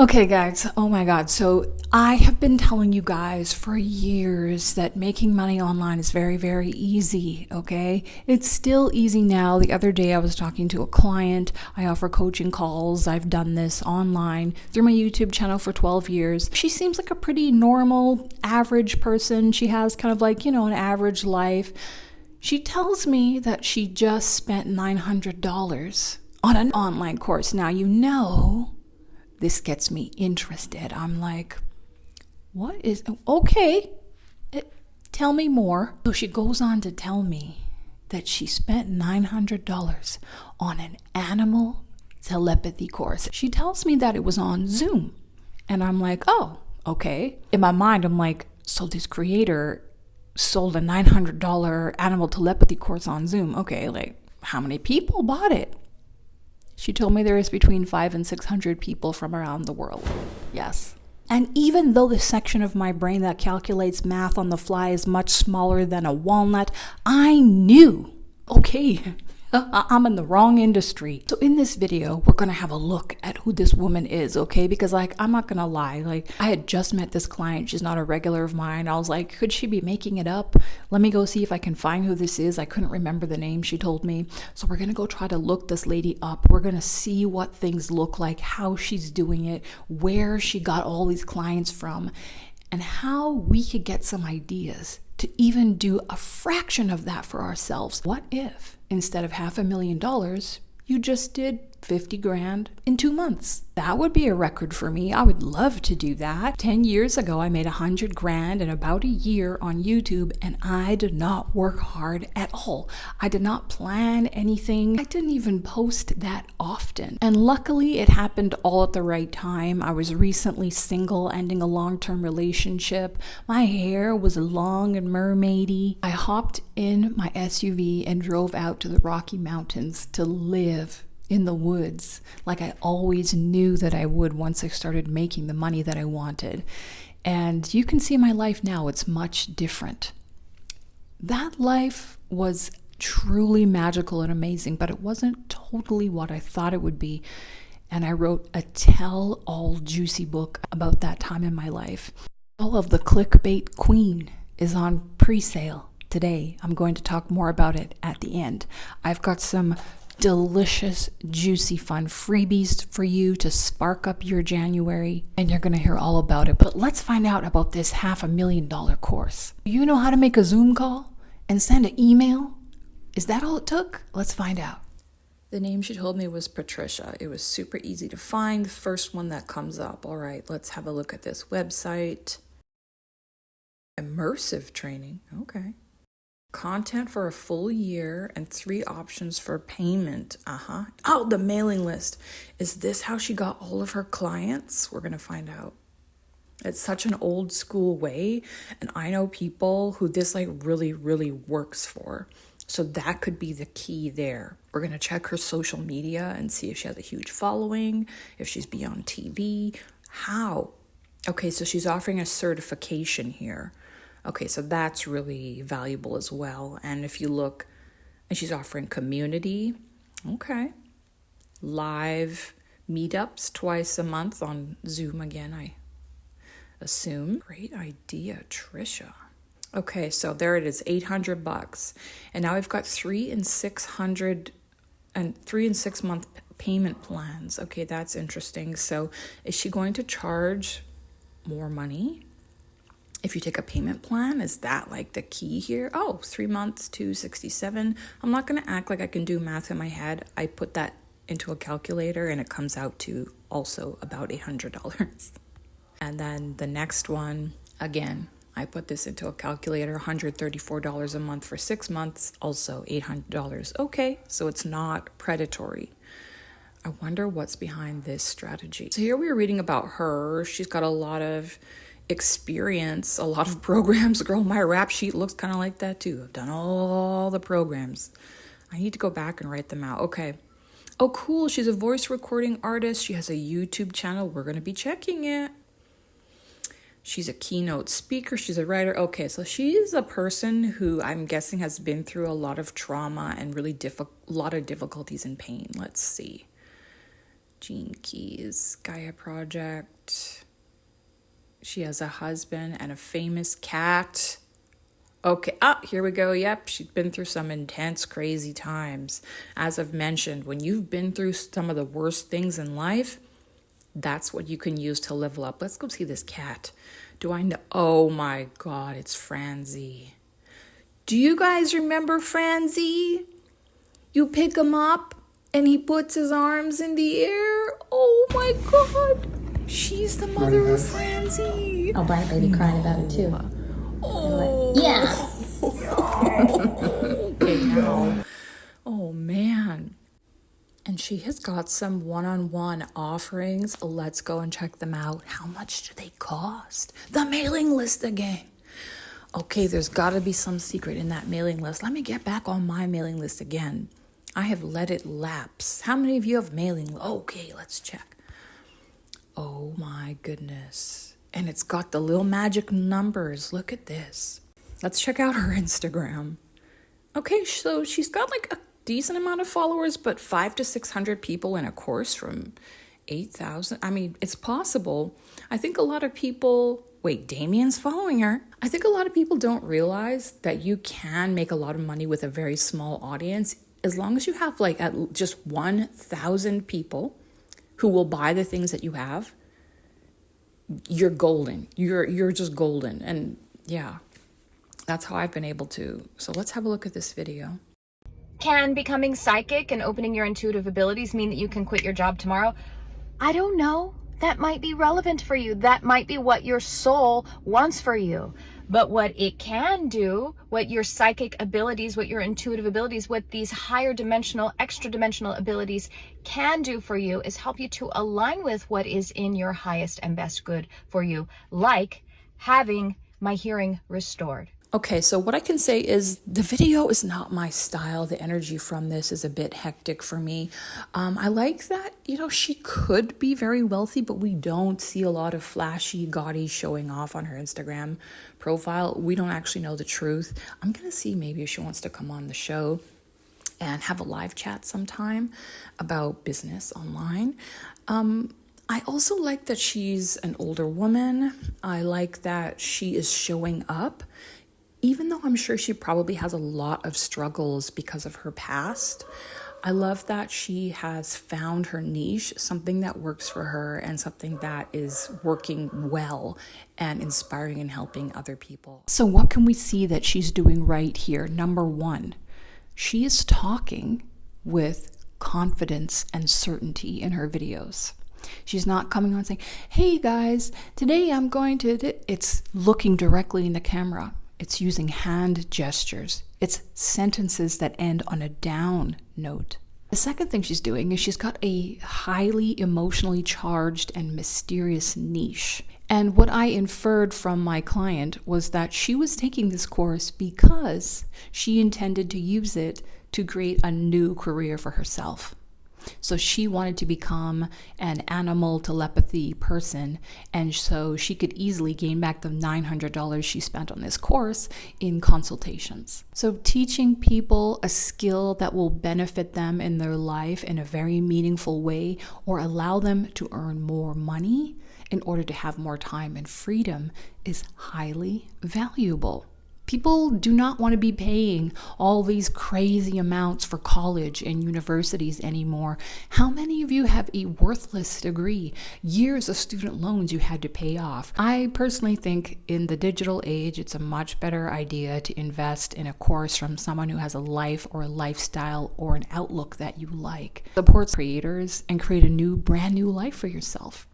Okay, guys, oh my God. So I have been telling you guys for years that making money online is very, very easy, okay? It's still easy now. The other day I was talking to a client. I offer coaching calls. I've done this online through my YouTube channel for 12 years. She seems like a pretty normal, average person. She has kind of like, an average life. She tells me that she just spent $900 on an online course. Now, this gets me interested. I'm like, okay, tell me more. So she goes on to tell me that she spent $900 on an animal telepathy course. She tells me that it was on Zoom. And I'm like, oh, okay. In my mind, I'm like, so this creator sold a $900 animal telepathy course on Zoom. Okay, like how many people bought it? She told me there is between 500 and 600 people from around the world. Yes. And even though the section of my brain that calculates math on the fly is much smaller than a walnut, I knew, okay, I'm in the wrong industry. So in this video, we're going to have a look at who this woman is, okay? Because I'm not going to lie. I had just met this client. She's not a regular of mine. I was like, could she be making it up? Let me go see if I can find who this is. I couldn't remember the name she told me. So we're going to go try to look this lady up. We're going to see what things look like, how she's doing it, where she got all these clients from, and how we could get some ideas to even do a fraction of that for ourselves. What if instead of $500,000, you just did 50 grand in 2 months? That would be a record for me. I would love to do that. 10 years ago, I made 100 grand in about a year on YouTube, and I did not work hard at all. I did not plan anything. I didn't even post that often. And luckily, it happened all at the right time. I was recently single, ending a long-term relationship. My hair was long and mermaidy. I hopped in my SUV and drove out to the Rocky Mountains to live in the woods, like I always knew that I would once I started making the money that I wanted. And you can see my life now, it's much different. That life was truly magical and amazing, but it wasn't totally what I thought it would be. And I wrote a tell-all juicy book about that time in my life. All of the Clickbait Queen is on pre-sale today. I'm going to talk more about it at the end. I've got some delicious, juicy, fun freebies for you to spark up your January, and you're going to hear all about it. But let's find out about this $500,000 course. You know how to make a Zoom call and send an email? Is that all it took? Let's find out. The name she told me was Patricia. It was super easy to find, the first one that comes up. All right, let's have a look at this website. Immersive training. Okay. Content for a full year and 3 options for payment. Oh, the mailing list. Is this how she got all of her clients? We're going to find out. It's such an old school way, and I know people who this really, really works for. So that could be the key there. We're going to check her social media and see if she has a huge following, if she's beyond TV. How? Okay, so she's offering a certification here. Okay, so that's really valuable as well. And if you look, and she's offering community. Okay. Live meetups twice a month on Zoom again, I assume. Great idea, Trisha. Okay, so there it is, $800. And now we've got 3 and 6 month payment plans. Okay, that's interesting. So is she going to charge more money if you take a payment plan? Is that like the key here? Oh, 3 months, $267. I'm not going to act like I can do math in my head. I put that into a calculator and it comes out to also about $800. And then the next one, again, I put this into a calculator, $134 a month for 6 months, also $800. Okay, so it's not predatory. I wonder what's behind this strategy. So here we were reading about her. She's got a lot of experience, a lot of programs. Girl, my rap sheet looks kind of like that too. I've done all the programs. I need to go back and write them out. Okay. Oh, cool. She's a voice recording artist. She has a YouTube channel. We're going to be checking it. She's a keynote speaker. She's a writer. Okay, so she's a person who I'm guessing has been through a lot of trauma and really a lot of difficulties and pain. Let's see. Gene Keys, Gaia Project. She has a husband and a famous cat. Okay, here we go. Yep, she's been through some intense, crazy times. As I've mentioned, when you've been through some of the worst things in life, that's what you can use to level up. Let's go see this cat. Do I know? Oh my God, it's Franzi. Do you guys remember Franzi? You pick him up and he puts his arms in the air. Oh my God. She's the mother of Franzi. Oh, Black Baby cried about it too. Oh. Yeah. Okay, now. Oh, man. And she has got some one-on-one offerings. Let's go and check them out. How much do they cost? The mailing list again. Okay, there's got to be some secret in that mailing list. Let me get back on my mailing list again. I have let it lapse. How many of you have mailing? Okay, let's check. Oh my goodness. And it's got the little magic numbers. Look at this. Let's check out her Instagram. Okay, so she's got like a decent amount of followers, but 500 to 600 people in a course from 8,000. I mean, it's possible. I think a lot of people... Wait, Damien's following her. I think a lot of people don't realize that you can make a lot of money with a very small audience as long as you have like at just 1,000 people who will buy the things that you have. You're golden. You're just golden. And yeah, that's how I've been able to. So let's have a look at this video. Can becoming psychic and opening your intuitive abilities mean that you can quit your job tomorrow? I don't know. That might be relevant for you. That might be what your soul wants for you. But what it can do, what your psychic abilities, what your intuitive abilities, what these higher dimensional, extra dimensional abilities can do for you is help you to align with what is in your highest and best good for you, like having my hearing restored. Okay, so what I can say is the video is not my style. The energy from this is a bit hectic for me. I like that, she could be very wealthy, but we don't see a lot of flashy, gaudy showing off on her Instagram profile. We don't actually know the truth. I'm going to see maybe if she wants to come on the show and have a live chat sometime about business online. I also like that she's an older woman. I like that she is showing up. Even though I'm sure she probably has a lot of struggles because of her past, I love that she has found her niche, something that works for her and something that is working well and inspiring and helping other people. So what can we see that she's doing right here? Number one, she is talking with confidence and certainty in her videos. She's not coming on saying, hey guys, today I'm going to... It's looking directly in the camera. It's using hand gestures. It's sentences that end on a down note. The second thing she's doing is she's got a highly emotionally charged and mysterious niche. And what I inferred from my client was that she was taking this course because she intended to use it to create a new career for herself. So she wanted to become an animal telepathy person, and so she could easily gain back the $900 she spent on this course in consultations. So teaching people a skill that will benefit them in their life in a very meaningful way or allow them to earn more money in order to have more time and freedom is highly valuable. People do not want to be paying all these crazy amounts for college and universities anymore. How many of you have a worthless degree? Years of student loans you had to pay off. I personally think in the digital age, it's a much better idea to invest in a course from someone who has a life or a lifestyle or an outlook that you like. Support creators and create a brand new life for yourself.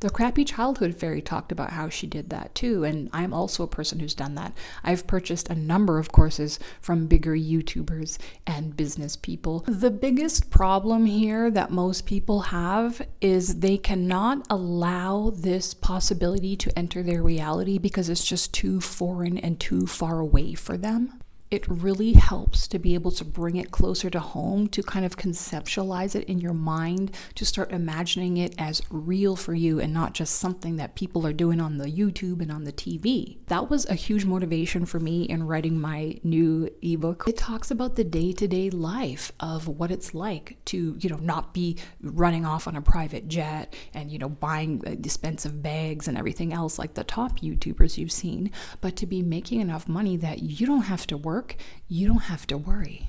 The Crappy Childhood Fairy talked about how she did that too, and I'm also a person who's done that. I've purchased a number of courses from bigger YouTubers and business people. The biggest problem here that most people have is they cannot allow this possibility to enter their reality because it's just too foreign and too far away for them. it really helps to be able to bring it closer to home, to kind of conceptualize it in your mind, to start imagining it as real for you and not just something that people are doing on the YouTube and on the TV. That was a huge motivation for me in writing my new ebook. It talks about the day-to-day life of what it's like to, not be running off on a private jet and, buying expensive bags and everything else like the top YouTubers you've seen, but to be making enough money that you don't have to work, you don't have to worry.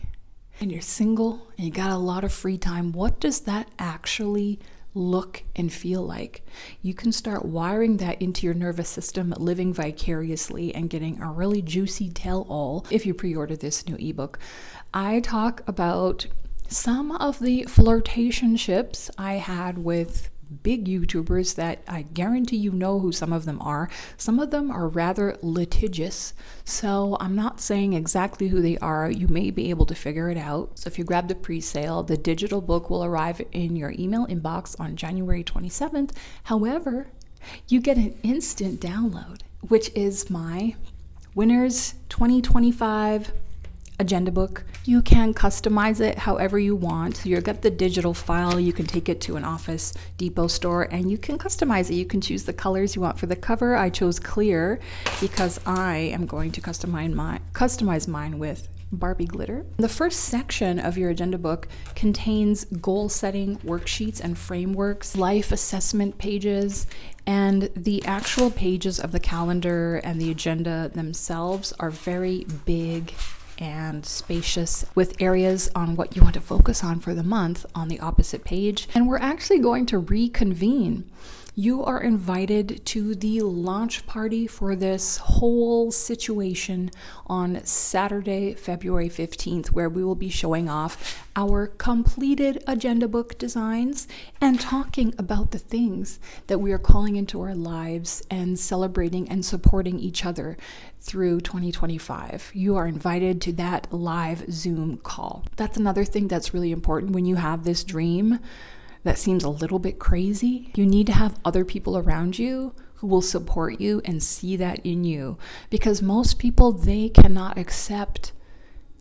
And you're single and you got a lot of free time. What does that actually look and feel like? You can start wiring that into your nervous system, living vicariously and getting a really juicy tell-all if you pre-order this new ebook. I talk about some of the flirtationships I had with big YouTubers that I guarantee you know who some of them are. Some of them are rather litigious, so I'm not saying exactly who they are. You may be able to figure it out. So if you grab the pre-sale, the digital book will arrive in your email inbox on January 27th. However, you get an instant download, which is my Winners 2025 agenda book. You can customize it however you want. So you've got the digital file, you can take it to an Office Depot store and you can customize it. You can choose the colors you want for the cover. I chose clear because I am going to customize mine with Barbie glitter. The first section of your agenda book contains goal setting worksheets and frameworks, life assessment pages, and the actual pages of the calendar and the agenda themselves are very big and spacious, with areas on what you want to focus on for the month on the opposite page. And we're actually going to reconvene. You are invited to the launch party for this whole situation on Saturday, February 15th, where we will be showing off our completed agenda book designs and talking about the things that we are calling into our lives and celebrating and supporting each other through 2025. You are invited to that live Zoom call. That's another thing that's really important when you have this dream that seems a little bit crazy. You need to have other people around you who will support you and see that in you, because most people, they cannot accept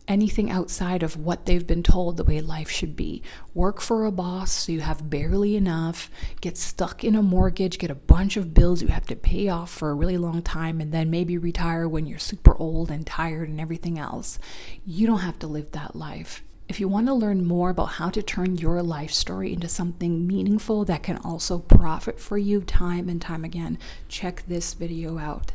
anything outside of what they've been told the way life should be. Work for a boss so you have barely enough, get stuck in a mortgage, get a bunch of bills you have to pay off for a really long time, and then maybe retire when you're super old and tired and everything else. You don't have to live that life. If you want to learn more about how to turn your life story into something meaningful that can also profit for you time and time again, check this video out.